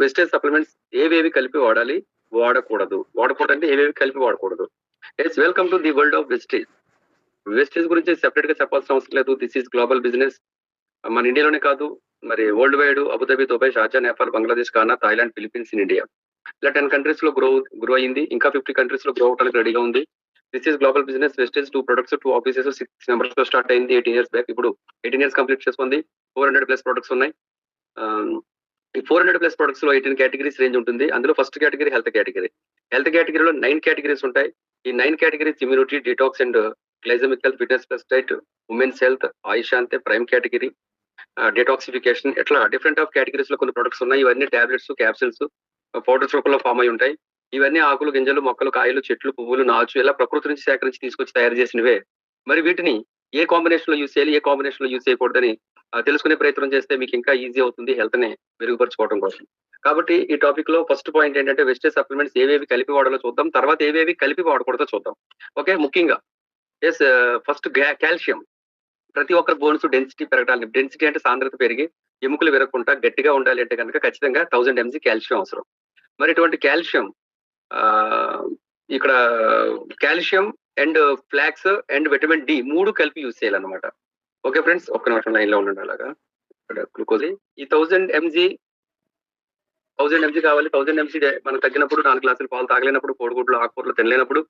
Wastage supplements ఏవేవి కలిపి వాడాలి, వాడకూడదు. వాడకూడదు అంటే ఏవేవి కలిపి వాడకూడదు. Yes, welcome to the world of wastage. Wastage గురించి సెపరేట్ గా చెప్పాల్సిన అవసరం లేదు. This is global business. మన ఇండియాలోనే కాదు, మరి world wide Abu Dhabi, Dubai, Sharjah, Nepal, Bangladesh, Ghana, Thailand, Philippines, in India ఇలా 10 కంట్రీస్ లో గ్రో అయింది. ఇంకా 50 కంట్రీస్ లో గ్రో అవడానికి రెడీగా ఉంది. This is global business. Wastage 2 products, 2 offices, 6 members తో స్టార్ట్ అయింది 18 years బ్యాక్. ఇప్పుడు 18 years కంప్లీట్ చేసుకుంది. 400+ ప్రొడక్ట్స్ ఉన్నాయి. ఈ 400+ ప్రొడక్ట్స్ లో 18 కేటగిరీస్ రేంజ్ ఉంటుంది. అందులో first category health category. Health కేటగిరీలో 9 కేటగిరీస్ ఉంటాయి. ఈ 9 categories immunity, detox and glycemic health, fitness plus diet, women's health, Ayush అంతే ప్రైమ్ కేటగిరీ, డిటాక్సిఫికేషన్, ఇట్లా డిఫరెంట్ ఆఫ్ కేటగిరీస్ లో కొన్ని ప్రొడక్ట్స్ ఉన్నాయి. ఇవన్నీ టాబ్లెట్స్, క్యాప్సిల్స్, పౌడర్స్ రూపంలో ఫామ్ అయి ఉంటాయి. ఇవన్నీ ఆకులు, గింజలు, మొక్కలు, కాయలు, చెట్లు, పువ్వులు, నాచు ఇలా ప్రకృతి నుంచి సేకరించి తీసుకొచ్చి తయారు చేసినవే. మరి వీటిని ఏ కాంబినేషన్ లో యూజ్ చేయాలి, ఏ కాంబినేషన్ లో యూజ్ చేయకూడదని తెలుసుకునే ప్రయత్నం చేస్తే మీకు ఇంకా ఈజీ అవుతుంది హెల్త్ ని మెరుగుపరచుకోవడం కోసం. కాబట్టి ఈ టాపిక్ లో ఫస్ట్ పాయింట్ ఏంటంటే వెస్టేజ్ సప్లిమెంట్స్ ఏవేవి కలిపి వాడాలో చూద్దాం. తర్వాత ఏవేవి కలిపి వాడకూడదో చూద్దాం. ఓకే, ముఖ్యంగా ఎస్, ఫస్ట్ కాల్షియం. ప్రతి ఒక్కరి బోన్స్ డెన్సిటీ పెరగాలి. డెన్సిటీ అంటే సాంద్రత పెరిగి ఎముకలు విరగకుండా గట్టిగా ఉండాలి అంటే కనుక ఖచ్చితంగా 1000 mg కాల్షియం అవసరం. మరి ఇటువంటి కాల్షియం ఇక్కడ calcium and flax and vitamin D 3 కలిపి యూజ్ చేయాలన్నమాట. ఓకే ఫ్రెండ్స్, ఒక్క నిమిషం లైన్ లో ఉండండి. అలాగా ఇక్కడ గ్లూకోజ్ ఈ 1000 mg కావాలి. 1000 mg మనకు తగ్గినప్పుడు 4 గ్లాసులు పాలు తాగలేనప్పుడు, కోడిగుడ్లు, ఆకుకూరలు తినలేనప్పుడు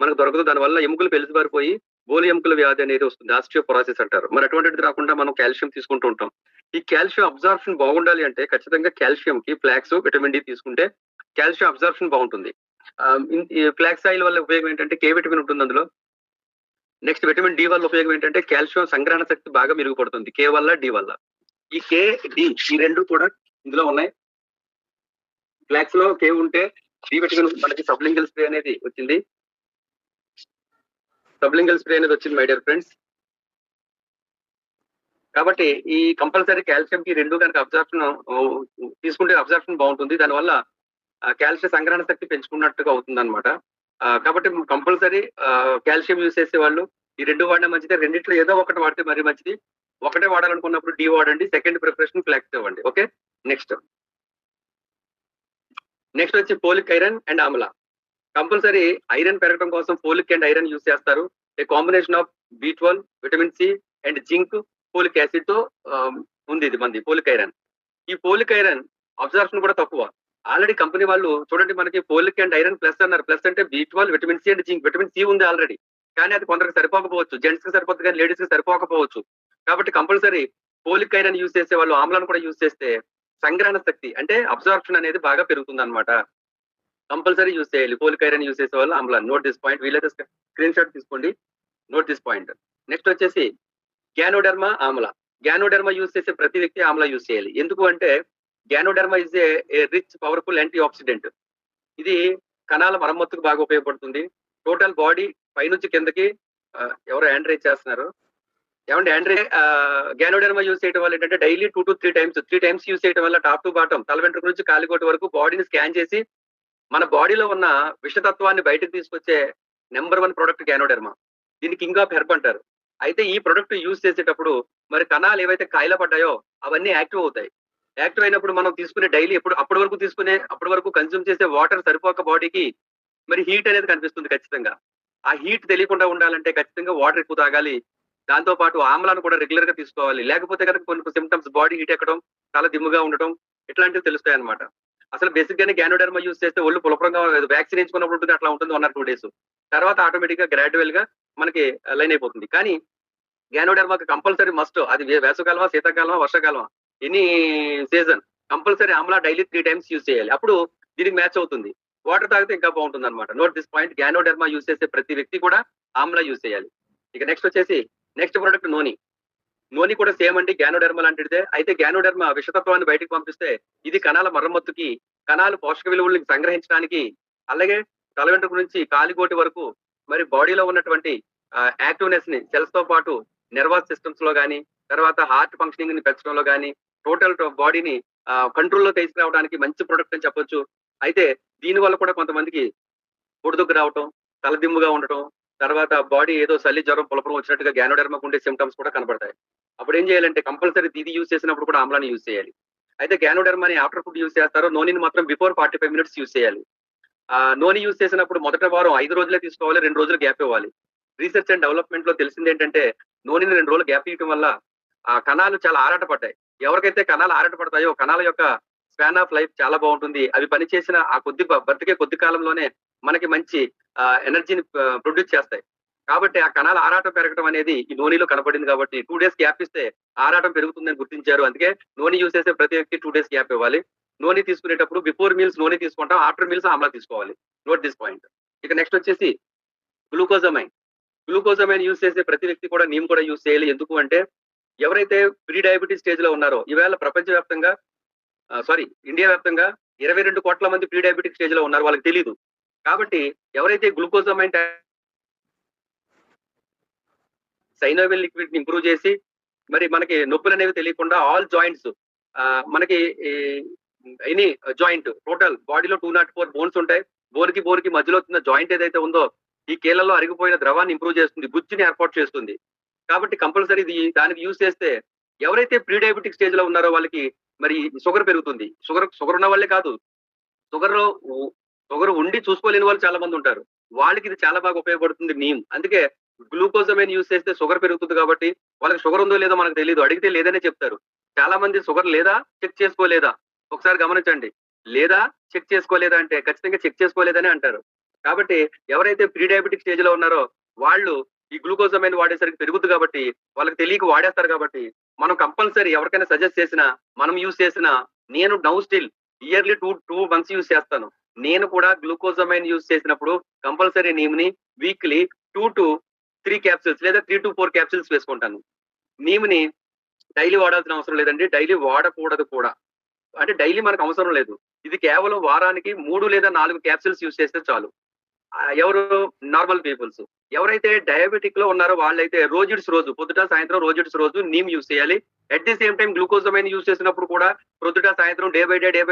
మనకు దొరకదు. దానివల్ల ఎముకలు పెలిసిపారిపోయి బోలి ఎముకల వ్యాధి అనేది వస్తుంది. ఆస్టియోపొరాసిస్ అంటారు. మరి అటువంటిది రాకుండా మనం కాల్షియం తీసుకుంటూ ఉంటాం. ఈ కాల్షియం అబ్జార్ప్షన్ బాగుండాలి అంటే ఖచ్చితంగా కాల్షియం కి ఫ్లాక్స్, విటమిన్ డి తీసుకుంటే కాల్షియం అబ్జార్ప్షన్ బాగుంటుంది. ఈ ఫ్లాక్స్ ఆయిల్ వల్ల ఉపయోగం ఏంటంటే కే విటమిన్ ఉంటుంది అందులో. నెక్స్ట్ విటమిన్ డి వల్ల ఉపయోగం ఏంటంటే కాల్షియం సంగ్రహణ శక్తి బాగా మెరుగుపడుతుంది కే వల్ల, డి వల్ల. ఈ కే, డి ఈ రెండు కూడా ఇందులో ఉన్నాయి. ఫ్లాక్స్ లో కే ఉంటే డి విటమిన్ మనకి సబ్లింగల్ స్ప్రే అనేది వచ్చింది. My dear friends. కాబట్టి ఈ కంపల్సరీ కాల్షియం కి రెండు కనుక అబ్జార్ప్షన్ తీసుకుంటే అబ్జార్ప్షన్ బాగుంటుంది. దానివల్ల కాల్షియం సంగ్రహణ శక్తి పెంచుకున్నట్టుగా అవుతుంది అనమాట. కాబట్టి కంపల్సరీ కాల్షియం యూజ్ చేసే వాళ్ళు ఈ రెండు వాడినా మంచిదే. రెండిట్లో ఏదో ఒకటి వాడితే మరీ మంచిది. ఒకటే వాడాలనుకున్నప్పుడు డి వాడండి. సెకండ్ ప్రిపరేషన్ ఫ్లాక్స్ ఇవ్వండి. ఓకే, నెక్స్ట్ వచ్చి folic iron and amla. Compulsory iron పెరగడం కోసం ఫోలిక్ అండ్ ఐరన్ యూజ్ చేస్తారు. A combination of B12, vitamin C and zinc, folic acid తో ఉంది ఇది మంది ఫోలిక్ ఐరన్. ఈ ఫోలిక్ ఐరన్ అబ్జార్ప్షన్ కూడా తక్కువ. ఆల్రెడీ కంపెనీ వాళ్ళు చూడండి మనకి ఫోలిక్ అండ్ ఐరన్ ప్లస్ అన్నారు. ప్లస్ అంటే B12, vitamin C and zinc. Vitamin C ఉంది ఆల్రెడీ, కానీ అది కొందరికి సరిపోకపోవచ్చు. జెంట్స్ కి సరిపోతుంది కానీ లేడీస్ కి సరిపోకపోవచ్చు. కాబట్టి కంపల్సరీ ఫోలిక్ ఐరన్ యూజ్ చేసే వాళ్ళు ఆమ్లాన్ని కూడా యూజ్ చేస్తే సంగ్రహణ శక్తి అంటే అబ్జార్ప్షన్ అనేది బాగా పెరుగుతుంది అనమాట. కంపల్సరీ యూజ్ చేయాలి. ఫోలిక్ ఐరన్ యూజ్ చేసే వాళ్ళు ఆమ్లా. Note this point. వీలైతే స్క్రీన్ షాట్ తీసుకోండి. Note this point. నెక్స్ట్ వచ్చేసి గ్యానోడెర్మా, ఆమ్లా. గ్యానోడెర్మా యూజ్ చేసే ప్రతి వ్యక్తి ఆమ్లా యూజ్ చేయాలి. ఎందుకు అంటే ganoderma is a rich powerful anti oxidant. ఇది కణాల మరమ్మతుకు బాగా ఉపయోగపడుతుంది. టోటల్ బాడీ పైనుంచి కిందకి ఎవరు యాండ్రేజ్ చేస్తున్నారు ఏమంటే గ్యానోడెర్మా యూజ్ చేయడం వల్ల ఏంటంటే డైలీ 2 to 3 times యూజ్ చేయడం వల్ల టాప్ టు బాటం తల వెంట్రుక నుంచి కాలిగోటి వరకు బాడీని స్కాన్ చేసి మన బాడీలో ఉన్న విషతత్వాన్ని బయటకు తీసుకొచ్చే నెంబర్ 1 ప్రొడక్ట్ గ్యానోడెర్మా. దీన్ని కింగ్ ఆఫ్ హెర్బ్ అంటారు. అయితే ఈ ప్రొడక్ట్ యూజ్ చేసేటప్పుడు మరి కణాలు ఏవైతే కాయల పడ్డాయో అవన్నీ యాక్టివ్ అవుతాయి. యాక్టివ్ అయినప్పుడు మనం తీసుకునే డైలీ అప్పటి వరకు కన్స్యూమ్ చేసే వాటర్ సరిపోక బాడీకి మరి హీట్ అనేది కనిపిస్తుంది ఖచ్చితంగా. ఆ హీట్ తెలియకుండా ఉండాలంటే ఖచ్చితంగా వాటర్ ఎక్కువ తాగాలి. దాంతో పాటు ఆమ్లాన్ని కూడా రెగ్యులర్ గా తీసుకోవాలి. లేకపోతే కనుక కొన్ని సిమ్టమ్స్ బాడీ హీట్ ఎక్కడం, చాలా దిమ్ముగా ఉండటం ఇట్లాంటివి తెలుస్తాయి అనమాట. అసలు బేసిక్ గానే గ్యానోడెర్మా యూజ్ చేస్తే ఒళ్ళు పులపరంగా వ్యాక్సిన్ వేయించుకున్నప్పుడు ఉంటుంది అట్లా ఉంటుంది 1 or 2 days. తర్వాత ఆటోమేటిక్ గా గ్రాడ్యువల్ గా మనకి లైన్ అయిపోతుంది. కానీ గ్యానోడెర్మాకి కంపల్సరీ మస్ట్. అది వేసవకాలమా, శీతాకాలమా, వర్షాకాలమా, any season compulsory amla daily 3 times use చేయాలి. అప్పుడు దీనికి మ్యాచ్ అవుతుంది. వాటర్ తాగితే ఇంకా బాగుంటుంది అనమాట. Note this point. Ganoderma use చేసే ప్రతి వ్యక్తి కూడా ఆమ్లా యూజ్ చేయాలి. ఇక నెక్స్ట్ ప్రొడక్ట్ నోని కూడా సేమ్ అండి, గ్యానోడెర్మా లాంటిదే. అయితే గ్యానోడెర్మా విషతత్వాన్ని బయటకు పంపిస్తే ఇది కణాల మరమ్మతుకి, కణాలు పోషక విలువల్ని సంగ్రహించడానికి, అలాగే తల వెంట్రుక నుంచి కాలిగోటి వరకు మరి బాడీలో ఉన్నటువంటి యాక్టివ్నెస్ ని సెల్స్ తో పాటు నర్వస్ సిస్టమ్స్ లో గానీ, తర్వాత హార్ట్ ఫంక్షనింగ్ ని పెంచడంలో గానీ, టోటల్ బాడీని కంట్రోల్లో తీసుకురావడానికి మంచి ప్రొడక్ట్ అని చెప్పొచ్చు. అయితే దీని వల్ల కూడా కొంతమందికి పొడిదుగ్గు రావటం, తలదిమ్ముగా ఉండటం, తర్వాత బాడీ ఏదో చలి, జ్వరం, పులపరం వచ్చినట్టుగా గ్యానోడెర్మాకు ఉండే సిమ్టమ్స్ కూడా కనబడతాయి. అప్పుడు ఏం చేయాలంటే కంపల్సరీ ఇది యూజ్ చేసినప్పుడు కూడా ఆమ్లాన్ని యూజ్ చేయాలి. అయితే గ్యానోడర్మా అని ఆఫ్టర్ ఫుడ్ యూస్ చేస్తారు. నోనిని మాత్రం బిఫోర్ 45 మినిట్స్ యూస్ చేయాలి. నోని యూస్ చేసినప్పుడు మొదట వారం 5 రోజులే తీసుకోవాలి. 2 రోజులు గ్యాప్ ఇవ్వాలి. రీసెర్చ్ అండ్ డెవలప్‌మెంట్‌లో తెలిసిందేంటంటే నోనిని 2 రోజులు గ్యాప్ ఇయ్యటం వల్ల ఆ కణాలు చాలా ఆరాటపడ్డాయి. ఎవరికైతే కణాలు ఆరాటపడతాయో కణాల యొక్క స్పాన్ ఆఫ్ లైఫ్ చాలా బావుంటుంది. అవి పనిచేసిన ఆ కొద్ది బ్రతికే కొద్ది కాలంలోనే మనకి మంచి ఎనర్జీని ప్రొడ్యూస్ చేస్తాయి. కాబట్టి ఆ కణాల ఆరాటం పెరగటం అనేది ఈ నూనెలో కనపడింది కాబట్టి 2 డేస్ గ్యాప్ ఇస్తే ఆరాటం పెరుగుతుందని గుర్తించారు. అందుకే నూనె యూజ్ చేసే ప్రతి వ్యక్తి 2 డేస్ గ్యాప్ ఇవ్వాలి. నూనె తీసుకునేటప్పుడు బిఫోర్ మీల్స్ నూనె తీసుకుంటాం. ఆఫ్టర్ మీల్స్ ఆమ్లా తీసుకోవాలి. Note this point. ఇక నెక్స్ట్ వచ్చేసి గ్లూకోజమైన్. గ్లూకోజమైన్ యూజ్ చేసే ప్రతి వ్యక్తి కూడా నీమ్ కూడా యూజ్ చేయాలి. ఎందుకు అంటే ఎవరైతే ప్రీ డయాబెటిస్ స్టేజ్ లో ఉన్నారో ఈవేళ ప్రపంచవ్యాప్తంగా ఇండియా వ్యాప్తంగా 22 కోట్ల మంది ప్రీ డయాబెటిక్ స్టేజ్ లో ఉన్నారు. వాళ్ళకి తెలీదు. కాబట్టి ఎవరైతే గ్లూకోజమైన్ సైనోవియల్ లిక్విడ్ ని ఇంప్రూవ్ చేసి మరి మనకి నొప్పులు అనేవి తెలియకుండా ఆల్ జాయింట్స్ మనకి ఎనీ జాయింట్ టోటల్ బాడీలో 204 బోన్స్ ఉంటాయి. బోన్కి మధ్యలో ఉన్న జాయింట్ ఏదైతే ఉందో ఈ కీళ్లలో అరిగిపోయిన ద్రవాన్ని ఇంప్రూవ్ చేస్తుంది. గుజ్జుని ఏర్పాటు చేస్తుంది. కాబట్టి కంపల్సరీ ఇది దానికి యూజ్ చేస్తే ఎవరైతే ప్రీ డయాబెటిక్ స్టేజ్ లో ఉన్నారో వాళ్ళకి మరి షుగర్ పెరుగుతుంది. షుగర్ ఉన్న వాళ్ళే కాదు, షుగర్ షుగర్ ఉండి చూసుకోలేని వాళ్ళు చాలా మంది ఉంటారు. వాళ్ళకి ఇది చాలా బాగా ఉపయోగపడుతుంది నీమ్. అందుకే గ్లూకోజమైన్ యూజ్ చేస్తే షుగర్ పెరుగుతుంది కాబట్టి వాళ్ళకి షుగర్ ఉందో లేదో మనకు తెలియదు. అడిగితే లేదనే చెప్తారు. చాలా మంది షుగర్ లేదా చెక్ చేసుకోలేదా ఒకసారి గమనించండి. లేదా చెక్ చేసుకోలేదా అంటే ఖచ్చితంగా చెక్ చేసుకోలేదని అంటారు. కాబట్టి ఎవరైతే ప్రీ డయాబెటిక్ స్టేజ్ లో ఉన్నారో వాళ్ళు ఈ గ్లూకోజమైన్ వాడేసరికి పెరుగుతుంది కాబట్టి వాళ్ళకి తెలియక వాడేస్తారు కాబట్టి మనం కంపల్సరీ ఎవరికైనా సజెస్ట్ చేసినా మనం యూజ్ చేసినా నేను now still yearly two months use చేస్తాను. నేను కూడా గ్లూకోజమైన్ యూజ్ చేసినప్పుడు కంపల్సరీ నీమ్ని వీక్లీ 2 to 3 క్యాప్సూల్స్ లేదా 3 to 4 క్యాప్సూల్స్ వేసుకుంటాను. నీమ్ని డైలీ వాడాల్సిన అవసరం లేదండి. డైలీ వాడకూడదు కూడా. అంటే డైలీ మనకు అవసరం లేదు. ఇది కేవలం వారానికి 3 లేదా 4 క్యాప్సూల్స్ యూజ్ చేస్తే చాలు. ఎవరు నార్మల్ పీపుల్స్. ఎవరైతే డయాబెటిక్ లో ఉన్నారో వాళ్ళైతే రోజు పొద్దుట సాయంత్రం రోజు నీమ్ యూజ్ చేయాలి. At the same time glucosamine use చేసినప్పుడు కూడా పొద్దుట సాయంత్రం డే బై డే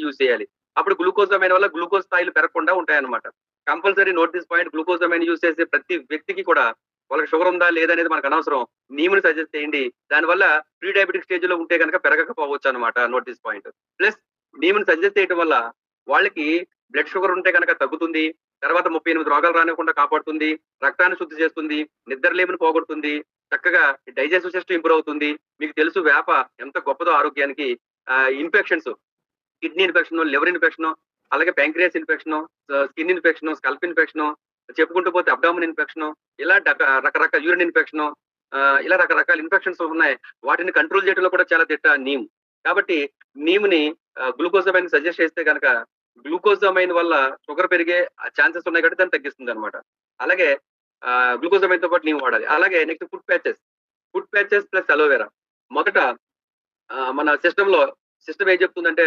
యూజ్ చేయాలి. అప్పుడు గ్లూకోజమైన్ వల్ల గ్లూకోజ్ స్థాయిలు పెరగకుండా ఉంటాయన్నమాట. Compulsory note this point. Glucosamine use చేసే ప్రతి వ్యక్తికి కూడా వాళ్ళకి షుగర్ ఉందా లేదనేది మనకు అనవసరం. నీమ్ని సజెస్ట్ చేయండి. దానివల్ల ప్రీ డయాబెటిక్ స్టేజ్ లో ఉంటే కనుక పెరగకపోవచ్చు అనమాట. Note this point. ప్లస్ నీమ్ని సజెస్ట్ చేయడం వల్ల వాళ్ళకి బ్లడ్ షుగర్ ఉంటే కనుక తగ్గుతుంది. తర్వాత 38 రోగాలు రానివ్వకుండా కాపాడుతుంది. రక్తాన్ని శుద్ధి చేస్తుంది. నిద్రలేమిని పోగొడుతుంది. చక్కగా డైజెస్టివ్ సిస్టమ్ ఇంప్రూవ్ అవుతుంది. మీకు తెలుసు వేప ఎంత గొప్పదో ఆరోగ్యానికి. Infections, kidney infection, liver infection, అలాగే pancreas infection, skin infection, scalp infection, చెప్పుకుంటూ పోతే అబ్డామిన్ ఇన్ఫెక్షన్, ఇలా రకరకాల యూరిన్ ఇన్ఫెక్షన్, ఇలా రకరకాల ఇన్ఫెక్షన్స్ ఉన్నాయి. వాటిని కంట్రోల్ చేయడంలో కూడా చాలా దిట్ట నీమ్. కాబట్టి నీమ్ని గ్లూకోజమైన్ సజెస్ట్ చేస్తే కనుక గ్లూకోజమైన్ వల్ల షుగర్ పెరిగే ఛాన్సెస్ ఉన్నాయి కాబట్టి దాన్ని తగ్గిస్తుంది అనమాట. అలాగే గ్లూకోజమైన్ తో పాటు నీమ్ వాడాలి. అలాగే next food patches plus aloe vera. మొదట మన సిస్టమ్ ఏం చెప్తుందంటే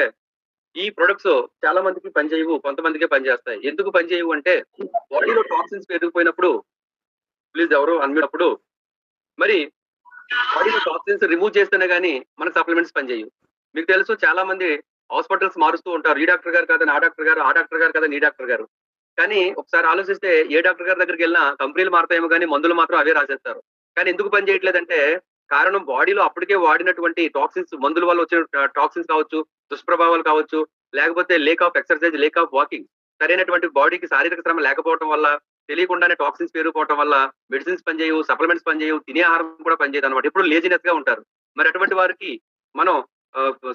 ఈ ప్రొడక్ట్స్ చాలా మందికి పనిచేయవు, కొంతమందికే పనిచేస్తాయి. ఎందుకు పనిచేయవు అంటే బాడీలో టాక్సిన్స్ పెరిగిపోయినప్పుడు ఎవరు అన్నప్పుడు మరి బాడీలో టాక్సిన్స్ రిమూవ్ చేస్తేనే గానీ మన సప్లిమెంట్స్ పనిచేయవు. మీకు తెలుసు చాలా మంది హాస్పిటల్స్ మారుస్తూ ఉంటారు. ఈ డాక్టర్ గారు కాదని ఆ డాక్టర్ గారు, ఆ డాక్టర్ గారు కాదని ఈ డాక్టర్ గారు. కానీ ఒకసారి ఆలోచిస్తే ఏ డాక్టర్ గారి దగ్గరికి వెళ్ళినా కంపెనీలు మారుతాయేమో కానీ మందులు మాత్రం అవే రాసేస్తారు. కానీ ఎందుకు పని చేయట్లేదంటే కారణం బాడీలో అప్పటికే వాడినటువంటి టాక్సిన్స్, మందుల వల్ల వచ్చిన టాక్సిన్స్ కావచ్చు, దుష్ప్రభావాలు కావచ్చు, లేకపోతే lake of exercise, lake of walking, సరైనటువంటి బాడీకి శారీరక శ్రమ లేకపోవడం వల్ల, తెలియకుండానే టాక్సిన్స్ పెరిగిపోవడం వల్ల మెడిసిన్స్ పనిచేయవు, సప్లిమెంట్స్ పనిచేయవు, తినే ఆహారం కూడా పనిచేయదు అనమాట. ఎప్పుడు లేజినెస్ గా ఉంటారు. మరి అటువంటి వారికి మనం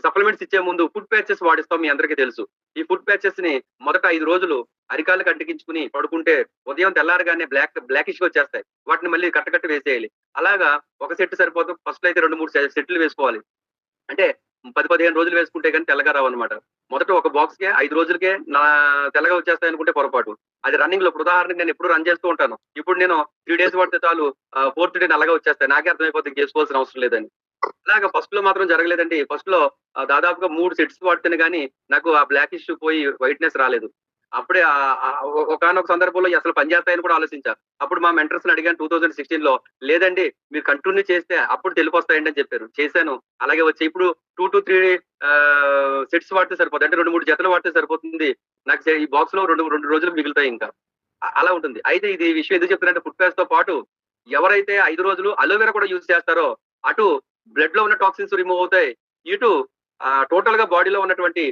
సప్లిమెంట్స్ ఇచ్చే ముందు ఫుడ్ ప్యాచెస్ వాడిస్తాం. మీ అందరికీ తెలుసు. ఈ ఫుడ్ ప్యాచెస్ ని మొదట 5 రోజులు అరికాళ్ళకి అంటికించుకుని పడుకుంటే ఉదయం తెల్లారగానే బ్లాకిష్ గా వచ్చేస్తాయి. వాటిని మళ్ళీ కట్టకట్టి వేసేయాలి. అలాగా ఒక సెట్ సరిపోతుంది. ఫస్ట్ అయితే 2-3 సెట్లు వేసుకోవాలి. అంటే 10-15 రోజులు వేసుకుంటే కానీ తెల్లగా రావన్నమాట. మొదట ఒక బాక్స్ కే 5 రోజులకే తెల్లగా వచ్చేస్తాయి అనుకుంటే పొరపాటు. అది రన్నింగ్ లో ఉదాహరణకి నేను ఎప్పుడు రన్ చేస్తూ ఉంటాను. ఇప్పుడు నేను 3 డేస్ పడితే చాలు 4th డే నల్లగా వచ్చేస్తాయి. నాకే అర్థమైపోతుంది చేసుకోవాల్సిన అవసరం లేదని. అలాగా ఫస్ట్ లో మాత్రం జరగలేదండి. ఫస్ట్ లో దాదాపుగా 3 సెట్స్ వాడితేనే గానీ నాకు ఆ బ్లాకిష్ పోయి వైట్నెస్ రాలేదు. అప్పుడే ఒకానొక సందర్భంలో అసలు పనిచేస్తాయని కూడా ఆలోచించారు. అప్పుడు మా మెంటర్స్ ని అడిగాను 2016లో. లేదండి మీరు కంటిన్యూ చేస్తే అప్పుడు తెలిపొస్తాయండి అని చెప్పారు. చేశాను. అలాగే వచ్చి ఇప్పుడు 2 to 3 సెట్స్ వాడితే సరిపోతుంది. అంటే 2-3 జతలు వాడితే సరిపోతుంది. నాకు ఈ బాక్స్ లో 2 రోజులు మిగులుతాయి ఇంకా. అలా ఉంటుంది. అయితే ఇది విషయం ఎందుకు చెప్తున్నారంటే ఫుడ్ ప్యాచ్ తో పాటు ఎవరైతే 5 రోజులు అలోవెరా కూడా యూజ్ చేస్తారో అటు బ్లడ్ లో ఉన్న టాక్సిన్స్ రిమూవ్ అవుతాయి. ఇటు టోటల్ గా బాడీలో ఉన్నటువంటి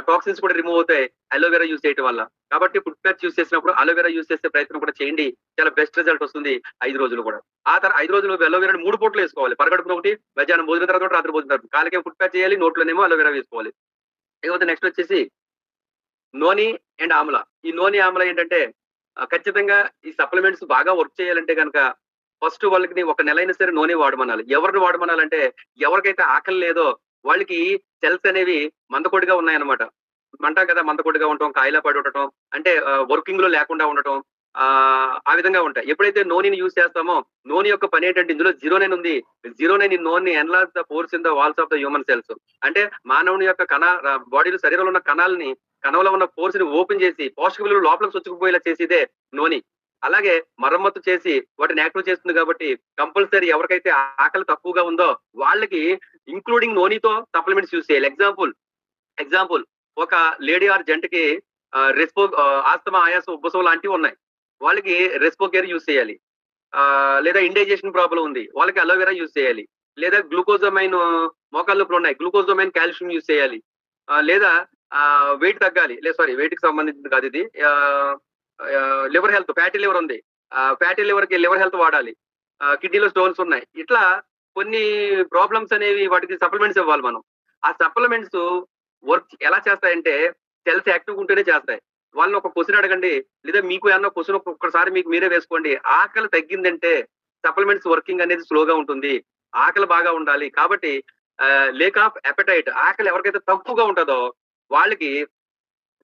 టాక్సిన్స్ కూడా రిమూవ్ అవుతాయి అలోవెరా యూస్ చేయడం వల్ల. కాబట్టి ఫుడ్ ప్యాచ్ యూస్ చేసినప్పుడు అలోవెరా యూస్ చేసే ప్రయత్నం కూడా చేయండి. చాలా బెస్ట్ రిజల్ట్ వస్తుంది 5 రోజులు కూడా. ఆ 5 రోజులు అలోవెరాని 3 పూటలు వేసుకోవాలి. పరగడుపున ఒకటి, మధ్యాహ్నం భోజనం తర్వాత ఒకటి, రాత్రి భోజనం తర్వాత. కాలికేమో ఫుడ్ ప్యాచ్ చేయాలి, నోట్లోనేమో అలోవెరా వేసుకోవాలి. ఇకపోతే నెక్స్ట్ వచ్చేసి నోని అండ్ ఆమ్లా. ఈ నోని, ఆమ్లా ఏంటంటే ఖచ్చితంగా ఈ సప్లిమెంట్స్ బాగా వర్క్ చేయాలంటే గనక ఫస్ట్ వాళ్ళకి ఒక నెలైనా సరే నూనె వాడమనాలి. ఎవరిని వాడమనాలంటే ఎవరికైతే ఆకలి లేదో వాళ్ళకి సెల్స్ అనేవి మందకొడిగా ఉన్నాయన్నమాట. అంటాం కదా, మందకొడిగా ఉండటం, కాయిలా పడి ఉండటం, అంటే వర్కింగ్ లో లేకుండా ఉండటం, ఆ విధంగా ఉంటాయి. ఎప్పుడైతే నూనెని యూజ్ చేస్తామో నూనె యొక్క పని ఏంటంటే ఇందులో జీరోనైన్ ఉంది. Xeronine in known enlarge the pores in the walls of the human cells. అంటే మానవుని యొక్క బాడీలో శరీరంలో ఉన్న కణాలని, కణంలో ఉన్న పోర్స్ ని ఓపెన్ చేసి పోషక విలువలు లోపలికి చొచ్చుకుపోయేలా చేసేదే నూనె. అలాగే మరమ్మతు చేసి వాటిని యాక్టివ్ చేస్తుంది కాబట్టి కంపల్సరీ ఎవరికైతే ఆకలి తక్కువగా ఉందో వాళ్ళకి ఇంక్లూడింగ్ నోనితో సప్లిమెంట్స్ యూజ్ చేయాలి. ఎగ్జాంపుల్ ఒక లేడీ ఆర్ జెంట్ కి ఆస్తమా, ఆయాసం, ఉబ్బసం లాంటివి ఉన్నాయి. వాళ్ళకి రెస్పో కేర్ యూజ్ చేయాలి. లేదా ఇండైజెషన్ ప్రాబ్లం ఉంది, వాళ్ళకి అలోవెరా యూజ్ చేయాలి. లేదా గ్లూకోజమైన్, మోకాళ్ళ నొప్పులు ఉన్నాయి, గ్లూకోజమైన్ కాల్షియం యూజ్ చేయాలి. లేదా వెయిట్ తగ్గాలి, వెయిట్ కి సంబంధించింది కాదు ఇది. లివర్ హెల్త్, ఫ్యాటీ లివర్ ఉంది, ఫ్యాటీ లివర్ కి లివర్ హెల్త్ వాడాలి. కిడ్నీలో స్టోన్స్ ఉన్నాయి. ఇట్లా కొన్ని ప్రాబ్లమ్స్ అనేవి వాటికి సప్లిమెంట్స్ ఇవ్వాలి మనం. ఆ సప్లిమెంట్స్ వర్క్ ఎలా చేస్తాయంటే సెల్స్ యాక్టివ్ ఉంటేనే చేస్తాయి. వాళ్ళని ఒక క్వశ్చన్ అడగండి, లేదా మీకు ఏమన్నా క్వశ్చన్ ఒక్కసారి మీకు మీరే వేసుకోండి. ఆకలి తగ్గిందంటే సప్లిమెంట్స్ వర్కింగ్ అనేది స్లోగా ఉంటుంది. ఆకలి బాగా ఉండాలి కాబట్టి లేక్ ఆఫ్ అపెటైట్, ఆకలి ఎవరికైతే తక్కువగా ఉంటుందో వాళ్ళకి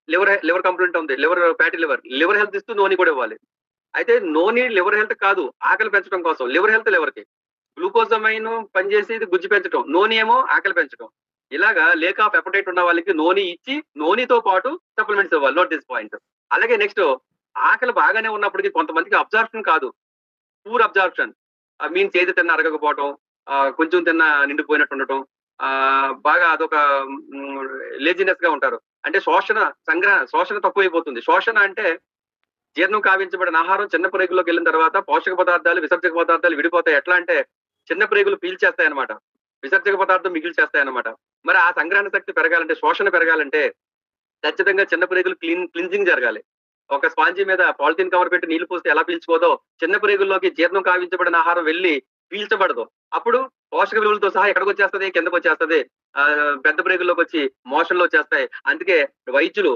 లివర్ కంప్లైంట్ ఉంది, ఫ్యాటీ లివర్ హెల్త్ ఇస్తూ నూనె కూడా ఇవ్వాలి. అయితే నూనె లివర్ హెల్త్ కాదు, ఆకలి పెంచడం కోసం. లివర్ హెల్త్ లివర్ కి, గ్లూకోజమైన్ పనిచేసేది గుజ్జు పెంచడం, నూనె ఏమో ఆకలి పెంచడం. ఇలాగా లేక్ ఆఫ్ అపెటైట్ ఉన్న వాళ్ళకి నూనె ఇచ్చి నూనెతో పాటు సప్లిమెంట్స్ ఇవ్వాలి. Note this point. అలాగే నెక్స్ట్, ఆకలి బాగానే ఉన్నప్పటికీ కొంతమందికి అబ్జార్ప్షన్ కాదు, పూర్ అబ్జార్ప్షన్. మీన్స్ ఏది తిన్నా అరగకపోవటం, కొంచెం తిన్నా నిండిపోయినట్టు ఉండటం, బాగా అదొక లేజినెస్ గా ఉంటారు. అంటే శోషణ తక్కువైపోతుంది. శోషణ అంటే జీర్ణం కావించబడిన ఆహారం చిన్న ప్రేగుల్లోకి వెళ్ళిన తర్వాత పోషక పదార్థాలు, విసర్జక పదార్థాలు విడిపోతాయి. ఎట్లా అంటే చిన్న ప్రేగులు పీల్చేస్తాయి అనమాట, విసర్జక పదార్థం మిగిల్చేస్తాయన్నమాట. మరి ఆ సంగ్రహణ శక్తి పెరగాలంటే, శోషణ పెరగాలంటే ఖచ్చితంగా చిన్న ప్రేగులు క్లిన్జింగ్ జరగాలి. ఒక స్పాంజీ మీద పాలిథిన్ కవర్ పెట్టి నీళ్లు పోస్తే ఎలా పీల్చుకోదో చిన్న ప్రేగుల్లోకి జీర్ణం కావించబడిన ఆహారం వెళ్ళి పీల్చబడదు. అప్పుడు పోషక విలువలతో సహా ఎక్కడికి వచ్చేస్తుంది, కిందకు వచ్చేస్తుంది, పెద్ద ప్రేగుల్లోకి వచ్చి మోషన్ లో వచ్చేస్తాయి. అందుకే వైద్యులు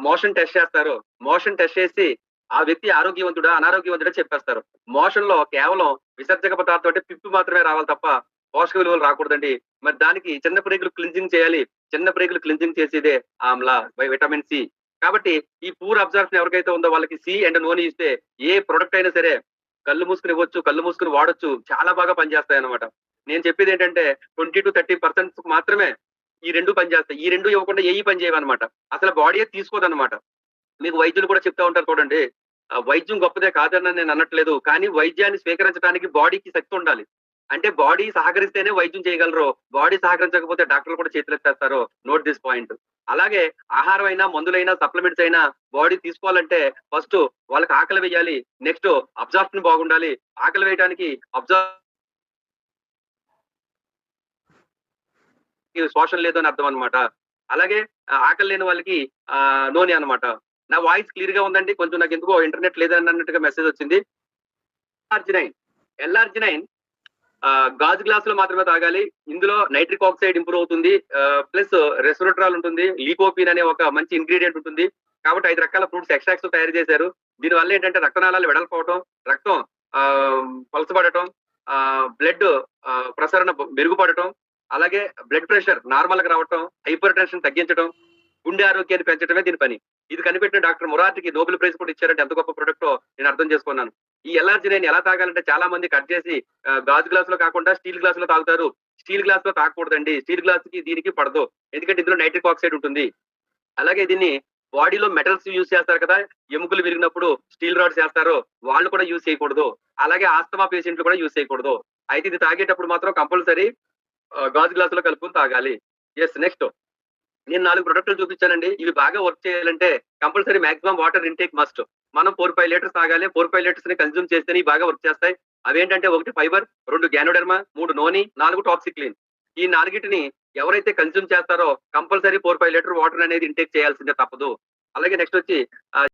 మోషన్ టెస్ట్ చేస్తారు. మోషన్ టెస్ట్ చేసి ఆ వ్యక్తి ఆరోగ్యవంతుడా అనారోగ్యవంతుడా చెప్పేస్తారు. మోషన్ లో కేవలం విసర్జక పదార్థం అంటే పిప్పి మాత్రమే రావాలి తప్ప పోషక విలువలు రాకూడదండి. మరి దానికి చిన్న ప్రేగులు క్లిన్జింగ్ చేయాలి. చిన్న ప్రేగులు క్లిన్జింగ్ చేసేదే ఆమ్లా, విటమిన్ సి. కాబట్టి ఈ పూర్ అబ్జర్ప్షన్ ఎవరికైతే ఉందో వాళ్ళకి సి అండ్ నూనె ఇస్తే ఏ ప్రొడక్ట్ అయినా సరే కళ్ళు మూసుకుని ఇవ్వచ్చు, కళ్ళు మూసుకుని వాడొచ్చు, చాలా బాగా పనిచేస్తాయి అనమాట. నేను చెప్పేది ఏంటంటే 20-30% మాత్రమే ఈ రెండు పనిచేస్తాయి. ఈ రెండు ఇవ్వకుండా ఏ పని చేయవన్నమాట. అసలు బాడీ తీసుకోదన్నమాట. మీకు వైద్యులు కూడా చెప్తా ఉంటారు చూడండి, వైద్యం గొప్పదే కాదని నేను అనట్లేదు, కానీ వైద్యాన్ని స్వీకరించడానికి బాడీకి శక్తి ఉండాలి. అంటే బాడీ సహకరిస్తేనే వైద్యం చేయగలరు, బాడీ సహకరించకపోతే డాక్టర్లు కూడా చేతులెత్తేస్తారు. Note this point. అలాగే ఆహారం అయినా, మందులైనా, సప్లిమెంట్స్ అయినా బాడీ తీసుకోవాలంటే ఫస్ట్ వాళ్ళకి ఆకలి వేయాలి. నెక్స్ట్ అబ్జార్ప్షన్ బాగుండాలి. ఆకలి వేయడానికి శోషణ లేదు అని అర్థం అనమాట. అలాగే ఆకలి లేని వాళ్ళకి నూనె అనమాట. నా వాయిస్ క్లియర్ గా ఉందండి? కొంచెం నాకు ఎందుకో ఇంటర్నెట్ లేదని అన్నట్టుగా మెసేజ్ వచ్చింది. ఎల్ఆర్జినైన్ గాజు గ్లాస్ లో మాత్రమే తాగాలి. ఇందులో నైట్రిక్ ఆక్సైడ్ ఇంప్రూవ్ అవుతుంది, ప్లస్ రెస్వెరాట్రాల్ ఉంటుంది, లీకోపిన్ అనే ఒక మంచి ఇంగ్రీడియంట్ ఉంటుంది. కాబట్టి 5 రకాల ఫ్రూట్స్ ఎక్స్ట్రాక్ట్స్ తయారు చేశారు. దీని వల్ల ఏంటంటే రక్తనాళాలు వెడల్పోవటం, రక్తం పలసబడటం, బ్లడ్ ప్రసరణ మెరుగుపడటం, అలాగే బ్లడ్ ప్రెషర్ నార్మల్ గా రావటం, హైపర్ టెన్షన్ తగ్గించడం, గుండె ఆరోగ్యాన్ని పెంచడమే దీని పని. ఇది కనిపెట్టిన డాక్టర్ మురార్జీకి నోబెల్ ప్రైజ్ కూడా ఇచ్చారంటే ఎంత గొప్ప ప్రొడక్ట్ నేను అర్థం చేసుకున్నాను. ఈ ఎల్ఆర్జినైన్ ఎలా తాగాలంటే చాలా మంది కట్ చేసి గాజు గ్లాస్ లో కాకుండా స్టీల్ గ్లాస్ లో తాగుతారు. స్టీల్ గ్లాస్ లో తాగకూడదండి. స్టీల్ గ్లాస్ కి దీనికి పడదు, ఎందుకంటే ఇందులో నైట్రిక్ ఆక్సైడ్ ఉంటుంది. అలాగే దీన్ని బాడీలో మెటల్స్ యూజ్ చేస్తారు కదా, ఎముకలు విరిగినప్పుడు స్టీల్ రాడ్స్ చేస్తారు, వాళ్ళు కూడా యూజ్ చేయకూడదు. అలాగే ఆస్తమా పేషెంట్లు కూడా యూజ్ చేయకూడదు. అయితే ఇది తాగేటప్పుడు మాత్రం కంపల్సరీ గాజు గ్లాస్ లో కలుపుకొని తాగాలి. ఎస్, నెక్స్ట్ నేను 4 ప్రొడక్టులు చూపించానండి. ఇవి బాగా వర్క్ చేయాలంటే compulsory maximum water intake must. మనం 4-5 లీటర్స్ తాగాలి. 4-5 లీటర్స్ ని కన్జ్యూమ్ చేస్తేనే బాగా వర్క్ చేస్తాయి. అవేంటంటే 1 ఫైబర్, 2 గ్యానోడెర్మా, 3 నోని, 4 టాక్సిక్లిన్. ఈ 4టిని ఎవరైతే కన్జ్యూమ్ చేస్తారో కంపల్సరీ 4-5 లీటర్ వాటర్ అనేది ఇంటేక్ చేయాల్సిందే తప్పదు. అలాగే నెక్స్ట్ వచ్చి